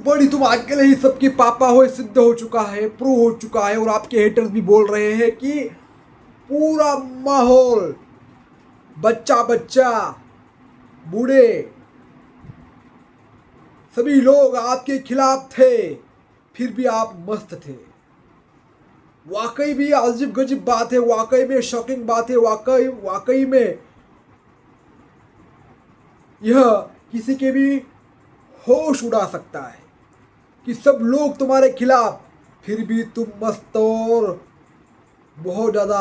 बड़ी तुम अकेले ही सबके पापा हो, सिद्ध हो चुका है, प्रूव हो चुका है। और आपके हेटर्स भी बोल रहे हैं कि पूरा माहौल, बच्चा बच्चा, बूढ़े, सभी लोग आपके खिलाफ थे, फिर भी आप मस्त थे। वाकई भी अजीब गजीब बात है, वाकई में शॉकिंग बात है, वाकई वाकई में यह किसी के भी होश उड़ा सकता है कि सब लोग तुम्हारे खिलाफ, फिर भी तुम मस्त और बहुत ज़्यादा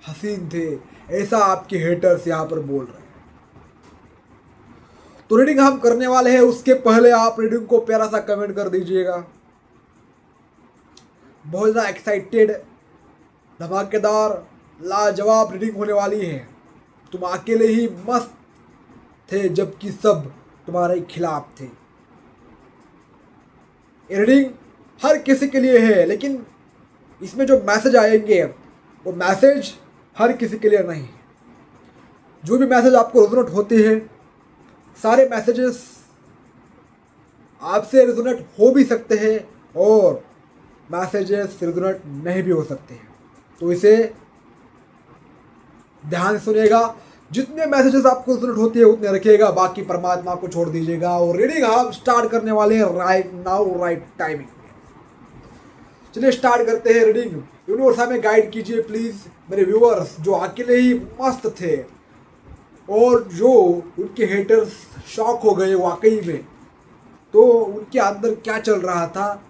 हसीन थे। ऐसा आपके हेटर्स यहाँ पर बोल रहे हैं। तो रीडिंग हम करने वाले हैं, उसके पहले आप रीडिंग को प्यारा सा कमेंट कर दीजिएगा। बहुत ज़्यादा एक्साइटेड, धमाकेदार, लाजवाब रीडिंग होने वाली है। तुम अकेले ही मस्त थे जबकि सब तुम्हारे खिलाफ थे। ये रीडिंग हर किसी के लिए है, लेकिन इसमें जो मैसेज आएंगे वो मैसेज हर किसी के लिए नहीं। जो भी मैसेज आपको रेजोनेट होते हैं, सारे मैसेजेस आपसे रेजोनेट हो भी सकते हैं और मैसेजेस रेजोनेट नहीं भी हो सकते हैं। तो इसे ध्यान से सुनिएगा। जितने मैसेजेस आपको रेजोनेट होते हैं उतने रखिएगा, बाकी परमात्मा को छोड़ दीजिएगा। और रीडिंग हम स्टार्ट करने वाले हैं राइट नाउ, राइट टाइमिंग। चलिए स्टार्ट करते हैं रीडिंग। यूनिवर्स हमें गाइड कीजिए प्लीज। मेरे व्यूअर्स जो अकेले ही मस्त थे और जो उनके हेटर्स शॉक हो गए वाकई में, तो उनके अंदर क्या चल रहा था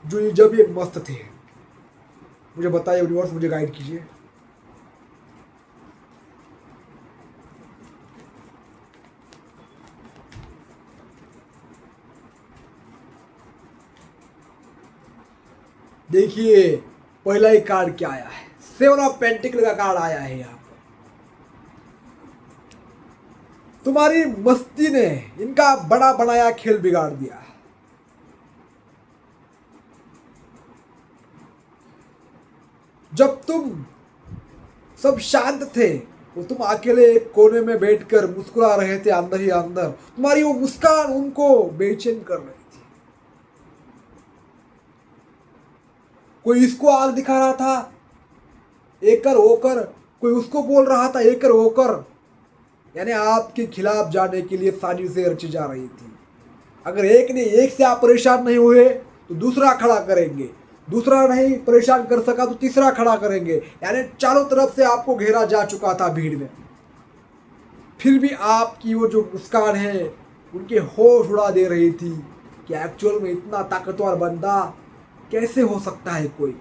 जो जब ये मस्त थे, मुझे बताइए यूनिवर्स, मुझे गाइड कीजिए। देखिए पहला ही कार्ड क्या आया है, सेवन ऑफ पेंटिकल का कार्ड आया है। यहाँ तुम्हारी मस्ती ने इनका बड़ा बनाया खेल बिगाड़ दिया। जब तुम सब शांत थे वो तुम अकेले एक कोने में बैठकर मुस्कुरा रहे थे, अंदर ही अंदर तुम्हारी वो मुस्कान उनको बेचैन कर रही थी। कोई इसको आग दिखा रहा था एक कर वो कर, कोई उसको बोल रहा था एक कर वो कर, यानी आपके खिलाफ जाने के लिए साजिशें रची जा रही थी। अगर एक से आप परेशान नहीं हुए तो दूसरा खड़ा करेंगे, दूसरा नहीं परेशान कर सका तो तीसरा खड़ा करेंगे, यानी चारों तरफ से आपको घेरा जा चुका था भीड़ में। फिर भी आपकी वो जो मुस्कान है उनके होश उड़ा दे रही थी कि एक्चुअल में इतना ताकतवर बंदा कैसे हो सकता है कोई।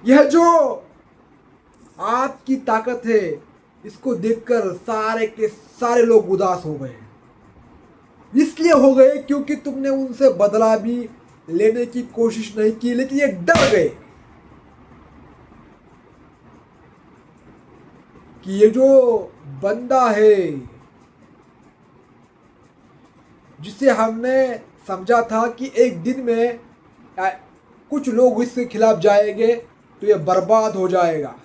यह जो आपकी ताकत है इसको देखकर सारे के सारे लोग उदास हो गए। इसलिए हो गए क्योंकि तुमने उनसे बदला भी लेने की कोशिश नहीं की, लेकिन ये डर गए कि ये जो बंदा है जिसे हमने समझा था कि एक दिन में कुछ लोग इसके खिलाफ जाएंगे तो ये बर्बाद हो जाएगा,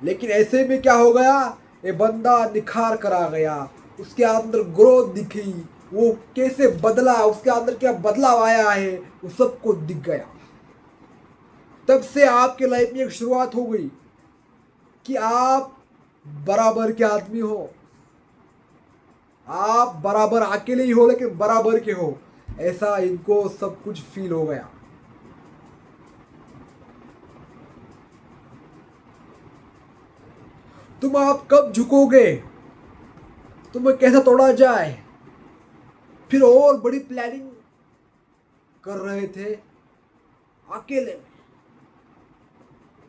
लेकिन ऐसे में क्या हो गया, ये बंदा निखार कर आ गया। उसके अंदर ग्रोथ दिखी, वो कैसे बदला, उसके अंदर क्या बदलाव आया है वो सबको दिख गया। तब से आपके लाइफ में एक शुरुआत हो गई कि आप बराबर के आदमी हो, आप बराबर अकेले ही हो लेकिन बराबर के हो, ऐसा इनको सब कुछ फील हो गया। तुम आप कब झुकोगे, तुम्हें कैसा तोड़ा जाए, फिर और बड़ी प्लानिंग कर रहे थे अकेले में।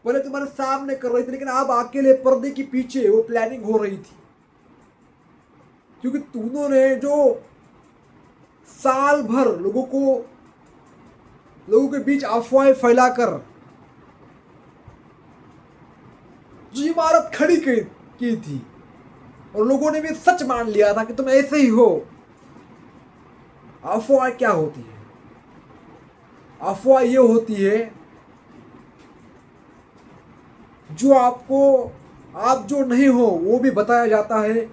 पहले तुम्हारे सामने कर रहे थे लेकिन अब अकेले पर्दे के पीछे वो प्लानिंग हो रही थी, क्योंकि उन्होंने जो साल भर लोगों के बीच अफवाहें फैलाकर जो इमारत खड़ी की थी और लोगों ने भी सच मान लिया था कि तुम ऐसे ही हो। अफवाह क्या होती है, अफवाह ये होती है जो आपको, आप जो नहीं हो वो भी बताया जाता है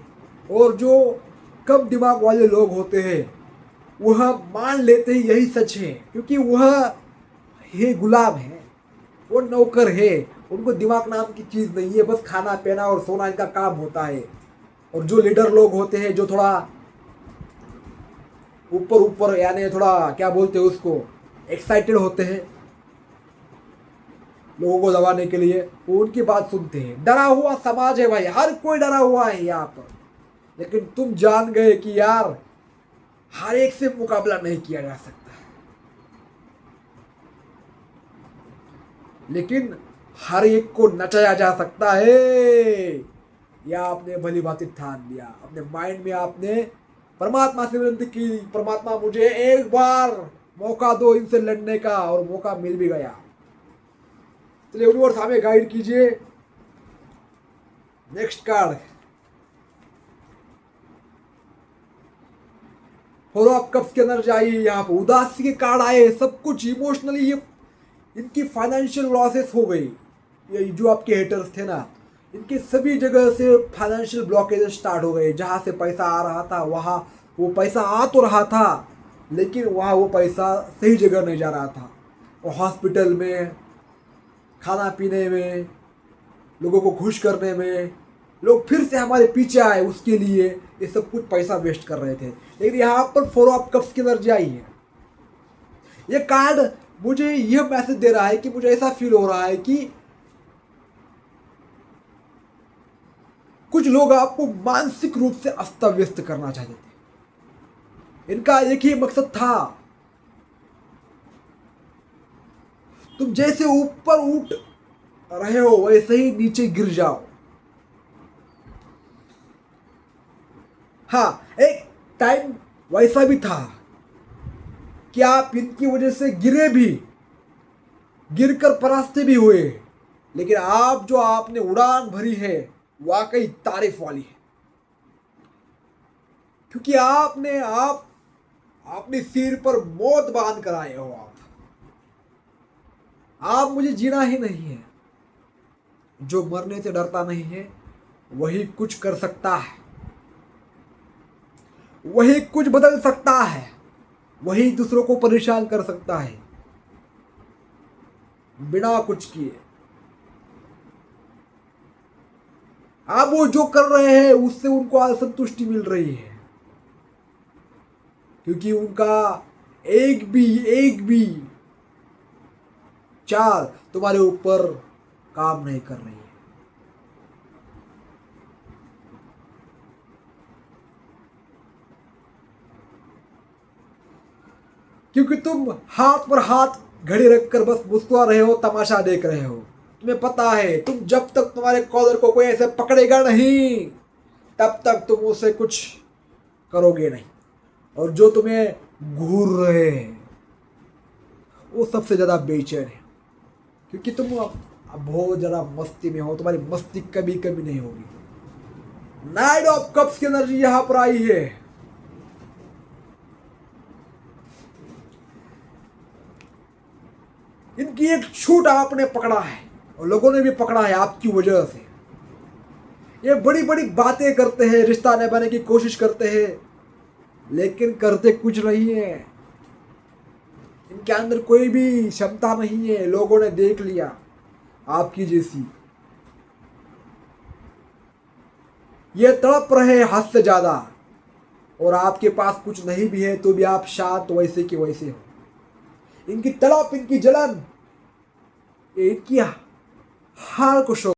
और जो कम दिमाग वाले लोग होते हैं वह मान लेते हैं यही सच है, क्योंकि वह है गुलाम है, वो नौकर है, उनको दिमाग नाम की चीज़ नहीं है, बस खाना पीना और सोना इनका काम होता है। और जो लीडर लोग होते हैं जो थोड़ा ऊपर ऊपर यानी थोड़ा क्या बोलते हैं उसको, एक्साइटेड होते हैं लोगों को दबाने के लिए, वो उनकी बात सुनते हैं। डरा हुआ समाज है भाई, हर कोई डरा हुआ है यहाँ पर। लेकिन तुम जान गए कि यार हर एक से मुकाबला नहीं किया जा सकता, लेकिन हर एक को नचाया जा सकता है। या आपने भली भांति ठान लिया अपने माइंड में, आपने परमात्मा से विनती की, परमात्मा मुझे एक बार मौका दो इनसे लड़ने का, और मौका मिल भी गया। चलिए यूनिवर्स हमें गाइड कीजिए। Next card, follow of cups के अंदर जाइए। यहाँ पर उदासी के कार्ड आए, सब कुछ इमोशनली ये इनकी फाइनेंशियल लॉसेस हो गई। ये जो आपके हेटर्स थे ना, इनके सभी जगह से फाइनेंशियल ब्लॉकेज स्टार्ट हो गए। जहाँ से पैसा आ रहा था वहाँ वो पैसा आ तो रहा था, लेकिन वहाँ वो पैसा सही जगह नहीं जा रहा था। और हॉस्पिटल में, खाना पीने में, लोगों को खुश करने में, लोग फिर से हमारे पीछे आए, उसके लिए ये सब कुछ पैसा वेस्ट कर रहे थे। लेकिन यहाँ पर फॉलो अप कप्स की एनर्जी आई है। ये कार्ड मुझे यह मैसेज दे रहा है कि मुझे ऐसा फील हो रहा है कि कुछ लोग आपको मानसिक रूप से अस्त व्यस्त करना चाहते थे। इनका एक ही मकसद था, तुम जैसे ऊपर उठ रहे हो वैसे ही नीचे गिर जाओ। हाँ, एक टाइम वैसा भी था कि आप इनकी वजह से गिरे भी, गिरकर परास्ते भी हुए, लेकिन आप जो आपने उड़ान भरी है वाकई तारीफ वाली है। क्योंकि आपने अपने सिर पर मौत बांध कर आए हो। आप मुझे जीना ही नहीं है। जो मरने से डरता नहीं है वही कुछ कर सकता है, वही कुछ बदल सकता है, वही दूसरों को परेशान कर सकता है बिना कुछ किए। आप वो जो कर रहे हैं उससे उनको असंतुष्टि मिल रही है, क्योंकि उनका एक भी चाल तुम्हारे ऊपर काम नहीं कर रही है। क्योंकि तुम हाथ पर हाथ घड़ी रखकर बस मुस्कुरा रहे हो, तमाशा देख रहे हो। तुम्हें पता है तुम जब तक तुम्हारे कॉलर को कोई ऐसे पकड़ेगा नहीं तब तक तुम उसे कुछ करोगे नहीं। और जो तुम्हें घूर रहे हैं वो सबसे ज़्यादा बेचैन है, क्योंकि तुम अब बहुत ज़्यादा मस्ती में हो, तुम्हारी मस्ती कभी कभी नहीं होगी। नाइट ऑफ कप्स की एनर्जी यहां पर आई है। इनकी एक छूट आपने पकड़ा है और लोगों ने भी पकड़ा है आपकी वजह से। ये बड़ी बड़ी बातें करते हैं, रिश्ता निभाने की कोशिश करते हैं, लेकिन करते कुछ नहीं है। इनके अंदर कोई भी क्षमता नहीं है, लोगों ने देख लिया आपकी जैसी। ये तड़प रहे हद से ज़्यादा, और आपके पास कुछ नहीं भी है तो भी आप शांत वैसे के वैसे हो। इनकी तड़प, इनकी जलन, इनकी हार को शो